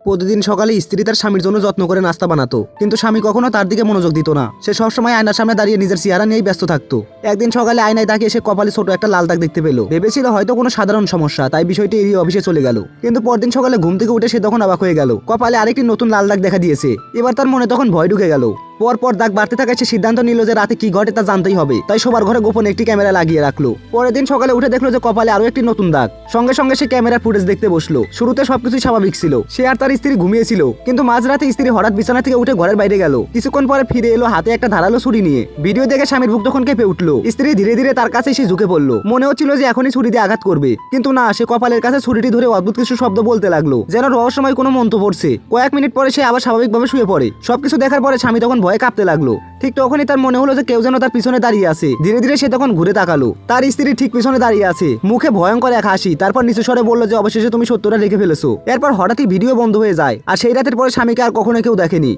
প্রতিদিন সকালে স্ত্রী তার স্বামীর জন্য যত্ন করে নাস্তা বানাতো, কিন্তু স্বামী কখনো তার দিকে মনোযোগ দিত না। সে সবসময় আয়নার সামনে দাঁড়িয়ে নিজের চেহারা নিয়েই ব্যস্ত থাকতো। একদিন সকালে আয়নায় তাকিয়ে সে কপালে ছোট একটা লাল দাগ দেখতে পেল। ভেবেছিল হয়তো কোনো সাধারণ সমস্যা, তাই বিষয়টি এড়িয়ে অফিসে চলে গেল। কিন্তু পরদিন সকালে ঘুম থেকে উঠে সে তখন অবাক হয়ে গেল, কপালে আরেকটি নতুন লাল দাগ দেখা দিয়েছে। এবার তার মনে তখন ভয় ঢুকে গেল। পর দাগ বাড়তে থাকায় সে সিদ্ধান্ত নিল যে রাতে কি ঘটে তা জানতেই হবে। তাই সবার ঘরে গোপনে একটি ক্যামেরা লাগিয়ে রাখলো। পরের দিন সকালে উঠে দেখলো যে কপালে আরো একটি নতুন দাগ। সঙ্গে সঙ্গে সে ক্যামেরার ফুটেজ দেখতে বসলো। শুরুতে সবকিছুই স্বাভাবিক ছিল, সে আর তার স্ত্রী ঘুমিয়েছিল। কিন্তু মাঝরাতে স্ত্রী হঠাৎ বিছানা থেকে উঠে ঘরের বাইরে গেল। কিছুক্ষণ পরে ফিরে এলো হাতে একটা ধারালো ছুরি নিয়ে। ভিডিও দেখে স্বামীর বুক তখন কেঁপে উঠলো। স্ত্রী ধীরে ধীরে তার কাছে এসে ঝুঁকে পড়লো। মনে হচ্ছিল যে এখনই ছুরি দিয়ে আঘাত করবে, কিন্তু না, সে কপালের কাছে ছুরিটি ধরে অদ্ভুত কিছু শব্দ বলতে লাগলো, যেন রহস্যময় কোনো মন্ত্র পড়ছে। কয়েক মিনিট পরে সে আবার স্বাভাবিকভাবে শুয়ে পড়ে। সবকিছু দেখার পরে স্বামী তখন ভয়ে কাঁপতে লাগলো। ঠিক তখনই তার মনে হলো যে কেউ যেন তার পিছনে দাঁড়িয়ে আছে। ধীরে ধীরে সে তখন ঘুরে তাকালো। তার স্ত্রী ঠিক পিছনে দাঁড়িয়ে আছে, মুখে ভয়ঙ্কর এক হাসি। তারপর নিচু স্বরে বলল যে অবশেষে তুমি সত্যটা লিখে ফেলেছো। এরপর হঠাৎই ভিডিও বন্ধ হয়ে যায়, আর সেই রাতের পরে স্বামীকে আর কখনো কেউ দেখেনি।